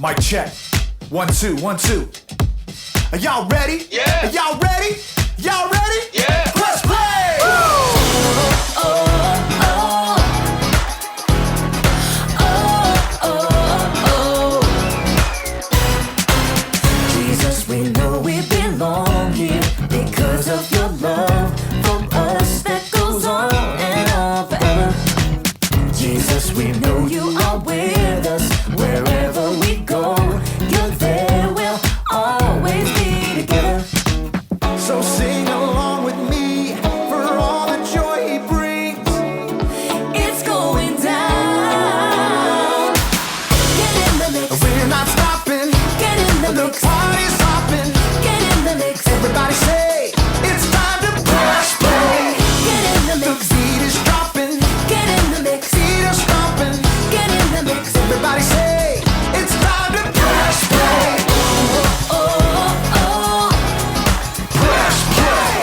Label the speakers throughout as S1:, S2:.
S1: Mic check. 1, 2, 1, 2. Are y'all ready?
S2: Yeah.
S1: Are y'all ready? Y'all ready?
S2: Yeah.
S1: Let's play!
S3: Jesus, we know we belong here because of your love for us that goes on and on forever. Jesus, we know you are with us wherever we go. You're there, we'll always be together.
S1: So sing along with me for all the joy he brings.
S3: It's going down. Get in the mix.
S1: We're not stopping.
S3: Get in the
S1: The
S3: mix.
S1: party's hopping.
S3: Get in the mix.
S1: Everybody say, it's time to press play.
S3: Get in the
S1: The
S3: mix.
S1: beat is dropping.
S3: Get in the mix.
S1: Feet are stomping.
S3: Get in the mix.
S1: Everybody say, it's time to press play.
S3: Oh, oh,
S1: Press play.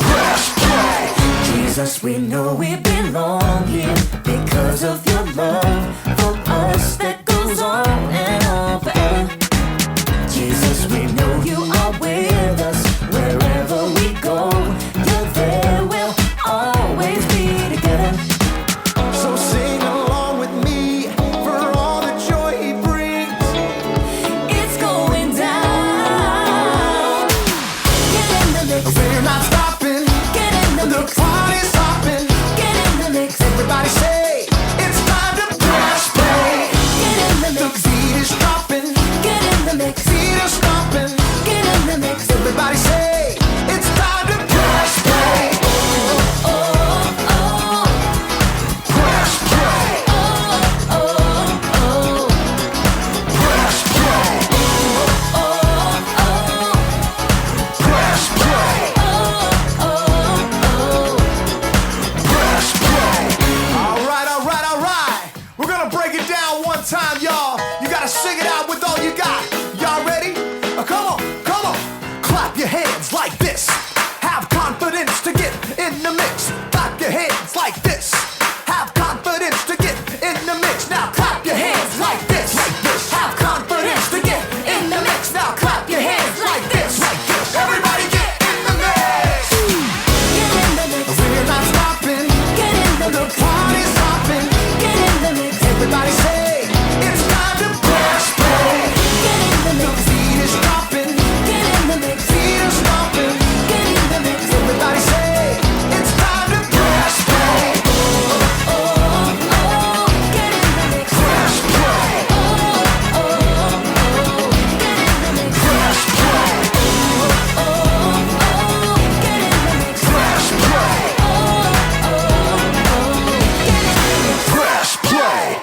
S1: Press play.
S3: Jesus, we know we belong here because of your love for us that goes on and on forever. Jesus, we know you are with us wherever we go. You're there, we'll always be together.
S1: So sing along with me for all the joy he brings.
S3: It's going down. Get in the mix.
S1: We're not stopping.
S3: Get in the
S1: The
S3: mix.
S1: party's hopping.
S3: Get in the mix.
S1: Everybody say, it's time to press play.
S3: Get in the
S1: The
S3: mix.
S1: beat is dropping.
S3: Get in the mix.
S1: Feet are stomping.
S3: Get in the mix.
S1: Everybody say, it's time to press play. Press play. Press play. Press play. Press play. All right. We're gonna break it down one time, y'all. You gotta sing it out with all you got. Y'all ready? Come on. Clap your hands like this. Have confidence to get in the mix. Clap your hands like this. Have confidence to get in the mix. Now clap your hands like this. Have confidence to get in the mix. Now clap your hands like this. Everybody get in the mix.
S3: Get in the mix.
S1: We're not stopping.
S3: Get in the
S1: The
S3: mix.
S1: party's hopping.
S3: Get in the mix.
S1: Everybody say, it's time to press play.
S3: Get in the
S1: The
S3: mix.
S1: beat is dropping.
S3: Get in the mix.
S1: Feet are stomping.
S3: Get in the mix.
S1: Everybody say, it's time to press play.
S3: Get in the mix.
S1: Press play.
S3: Get in the mix.
S1: Press play.
S3: Get in the mix.
S1: Press play. Press play.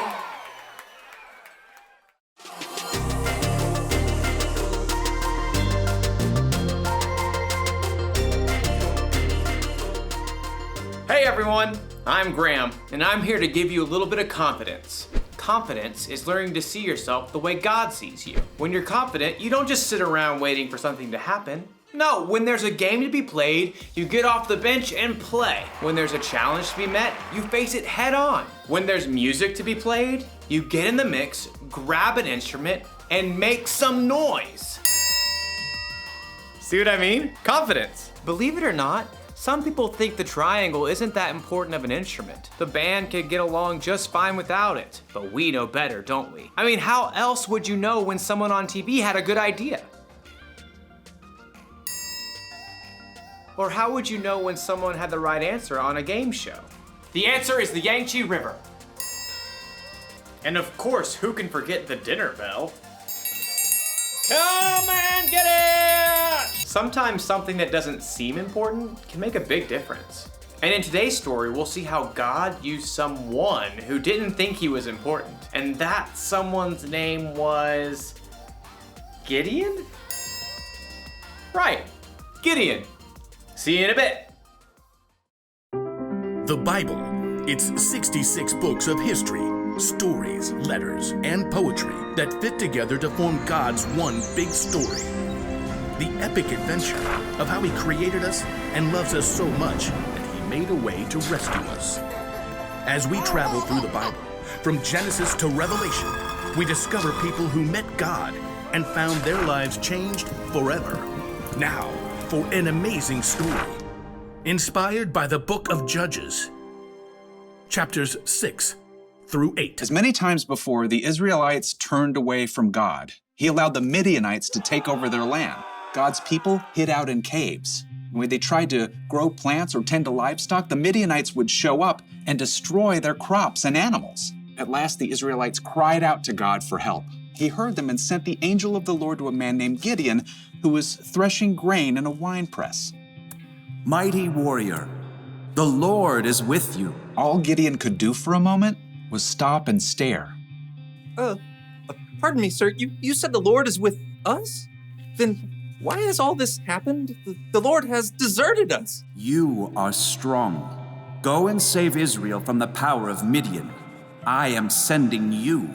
S4: Hey everyone, I'm Graham, and I'm here to give you a little bit of confidence. Confidence is learning to see yourself the way God sees you. When you're confident, you don't just sit around waiting for something to happen. No, when there's a game to be played, you get off the bench and play. When there's a challenge to be met, you face it head on. When there's music to be played, you get in the mix, grab an instrument, and make some noise. See what I mean? Confidence. Believe it or not, some people think the triangle isn't that important of an instrument. The band could get along just fine without it. But we know better, don't we? I mean, how else would you know when someone on TV had a good idea? Or how would you know when someone had the right answer on a game show? The answer is the Yangtze River. And of course, who can forget the dinner bell? Come and get it! Sometimes something that doesn't seem important can make a big difference. And in today's story, we'll see how God used someone who didn't think he was important. And that someone's name was Gideon? Right, Gideon. See you in a bit.
S5: The Bible. It's 66 books of history, stories, letters, and poetry that fit together to form God's one big story. The epic adventure of how He created us and loves us so much that He made a way to rescue us. As we travel through the Bible, From Genesis to Revelation, we discover people who met God and found their lives changed forever. Now, for an amazing story, inspired by the book of Judges, chapters 6 through 8.
S2: As many times before, the Israelites turned away from God. He allowed the Midianites to take over their land. God's people hid out in caves. When they tried to grow plants or tend to livestock, the Midianites would show up and destroy their crops and animals. At last, the Israelites cried out to God for help. He heard them and sent the angel of the Lord to a man named Gideon, who was threshing grain in a winepress.
S6: Mighty warrior, the Lord is with you.
S2: All Gideon could do for a moment was stop and stare.
S7: Pardon me, sir. You said the Lord is with us? Then why has all this happened? The Lord has deserted us.
S6: You are strong. Go and save Israel from the power of Midian. I am sending you.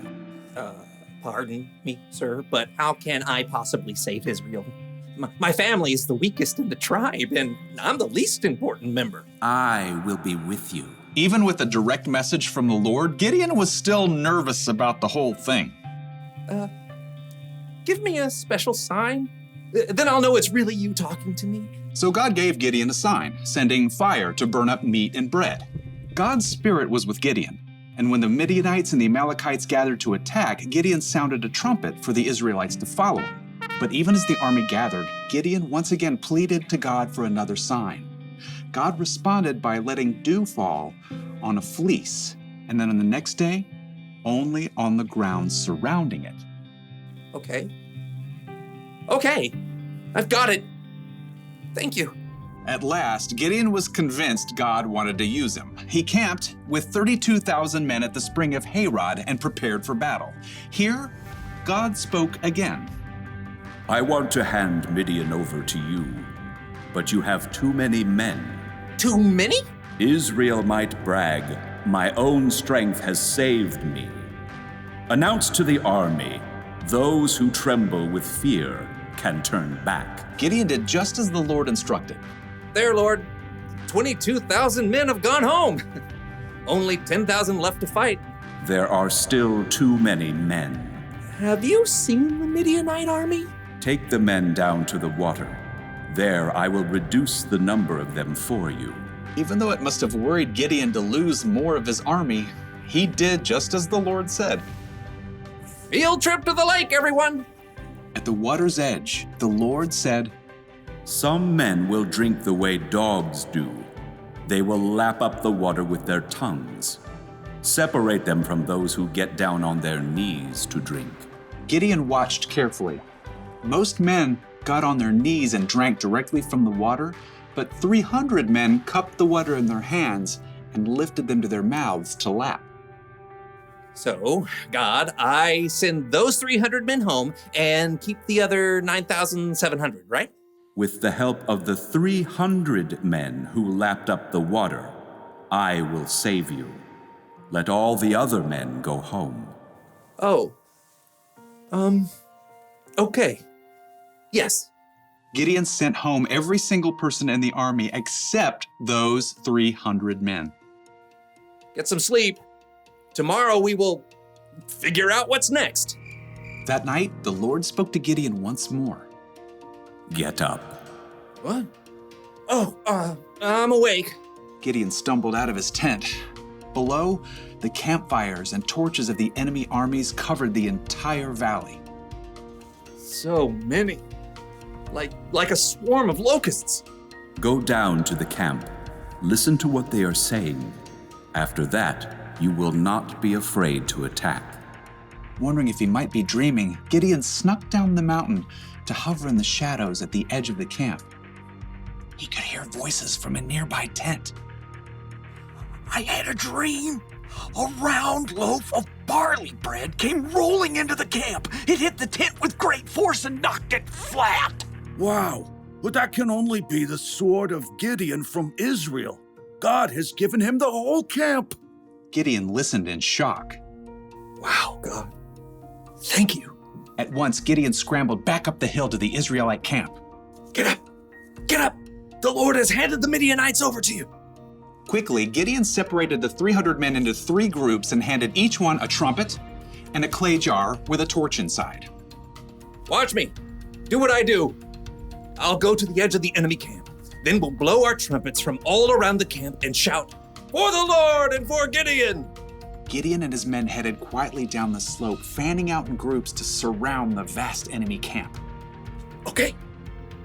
S7: Pardon me, sir, but how can I possibly save Israel? My family is the weakest in the tribe, and I'm the least important member.
S6: I will be with you.
S2: Even with a direct message from the Lord, Gideon was still nervous about the whole thing.
S7: Give me a special sign. Then I'll know it's really you talking to me.
S2: So God gave Gideon a sign, sending fire to burn up meat and bread. God's spirit was with Gideon, and when the Midianites and the Amalekites gathered to attack, Gideon sounded a trumpet for the Israelites to follow him. But even as the army gathered, Gideon once again pleaded to God for another sign. God responded by letting dew fall on a fleece, and then on the next day, only on the ground surrounding it.
S7: Okay, I've got it. Thank you.
S2: At last, Gideon was convinced God wanted to use him. He camped with 32,000 men at the spring of Harod and prepared for battle. Here, God spoke again.
S6: I want to hand Midian over to you, but you have too many men.
S7: Too many?
S6: Israel might brag, my own strength has saved me. Announce to the army, those who tremble with fear can turn back.
S2: Gideon did just as the Lord instructed.
S7: There, Lord. 22,000 men have gone home. Only 10,000 left to fight.
S6: There are still too many men.
S7: Have you seen the Midianite army?
S6: Take the men down to the water. There I will reduce the number of them for you.
S2: Even though it must have worried Gideon to lose more of his army, he did just as the Lord said.
S7: Field trip to the lake, everyone!
S2: At the water's edge, the Lord said,
S6: Some men will drink the way dogs do. They will lap up the water with their tongues. Separate them from those who get down on their knees to drink.
S2: Gideon watched carefully. Most men got on their knees and drank directly from the water, but 300 men cupped the water in their hands and lifted them to their mouths to lap.
S7: So, God, I send those 300 men home and keep the other 9,700, right?
S6: With the help of the 300 men who lapped up the water, I will save you. Let all the other men go home.
S7: Okay. Yes.
S2: Gideon sent home every single person in the army except those 300 men.
S7: Get some sleep. Tomorrow we will figure out what's next.
S2: That night, the Lord spoke to Gideon once more.
S6: Get up.
S7: What? I'm awake.
S2: Gideon stumbled out of his tent. Below, the campfires and torches of the enemy armies covered the entire valley.
S7: So many. Like a swarm of locusts.
S6: Go down to the camp. Listen to what they are saying. After that, you will not be afraid to attack.
S2: Wondering if he might be dreaming, Gideon snuck down the mountain to hover in the shadows at the edge of the camp. He could hear voices from a nearby tent.
S8: I had a dream. A round loaf of barley bread came rolling into the camp. It hit the tent with great force and knocked it flat.
S9: Wow, but that can only be the sword of Gideon from Israel. God has given him the whole camp.
S2: Gideon listened in shock.
S7: Wow, God. Thank you.
S2: At once, Gideon scrambled back up the hill to the Israelite camp.
S8: Get up! Get up! The Lord has handed the Midianites over to you.
S2: Quickly, Gideon separated the 300 men into 3 groups and handed each one a trumpet and a clay jar with a torch inside.
S7: Watch me. Do what I do. I'll go to the edge of the enemy camp. Then we'll blow our trumpets from all around the camp and shout, "For the Lord and for Gideon!"
S2: Gideon and his men headed quietly down the slope, fanning out in groups to surround the vast enemy camp.
S8: Okay,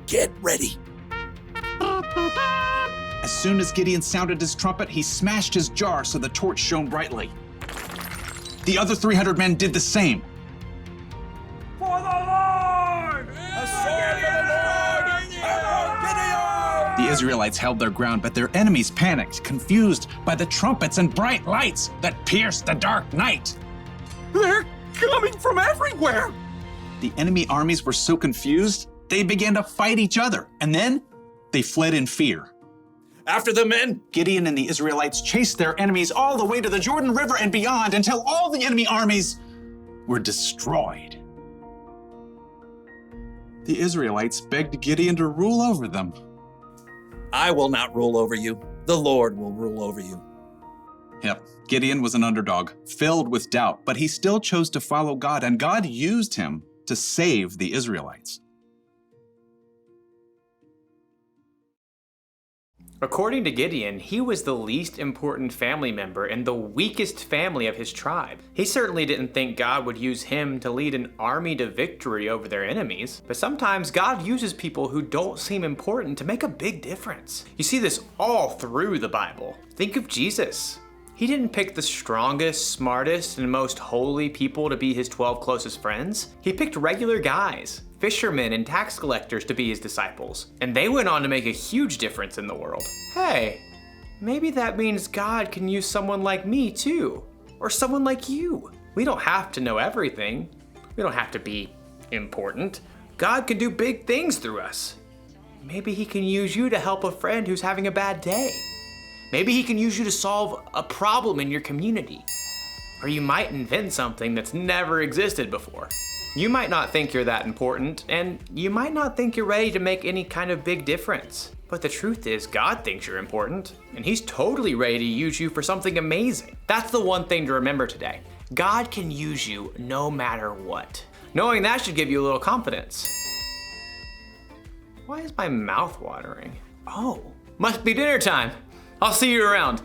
S8: get ready.
S2: As soon as Gideon sounded his trumpet, he smashed his jar so the torch shone brightly. The other 300 men did the same.
S8: For the Lord! A sword for the Lord! Gideon!
S2: The Israelites held their ground, but their enemies panicked, confused by the trumpets and bright lights that pierced the dark night.
S8: They're coming from everywhere!
S2: The enemy armies were so confused, they began to fight each other, and then they fled in fear.
S7: After the men!
S2: Gideon and the Israelites chased their enemies all the way to the Jordan River and beyond until all the enemy armies were destroyed. The Israelites begged Gideon to rule over them.
S7: I will not rule over you. The Lord will rule over you.
S2: Yep, Gideon was an underdog, filled with doubt, but he still chose to follow God, and God used him to save the Israelites.
S4: According to Gideon, he was the least important family member and the weakest family of his tribe. He certainly didn't think God would use him to lead an army to victory over their enemies, but sometimes God uses people who don't seem important to make a big difference. You see this all through the Bible. Think of Jesus. He didn't pick the strongest, smartest, and most holy people to be his 12 closest friends. He picked regular guys, fishermen and tax collectors to be his disciples, and they went on to make a huge difference in the world. Hey, maybe that means God can use someone like me too, or someone like you. We don't have to know everything. We don't have to be important. God can do big things through us. Maybe he can use you to help a friend who's having a bad day. Maybe he can use you to solve a problem in your community. Or you might invent something that's never existed before. You might not think you're that important, and you might not think you're ready to make any kind of big difference. But the truth is, God thinks you're important, and he's totally ready to use you for something amazing. That's the one thing to remember today. God can use you no matter what. Knowing that should give you a little confidence. Why is my mouth watering? Oh, must be dinner time. I'll see you around.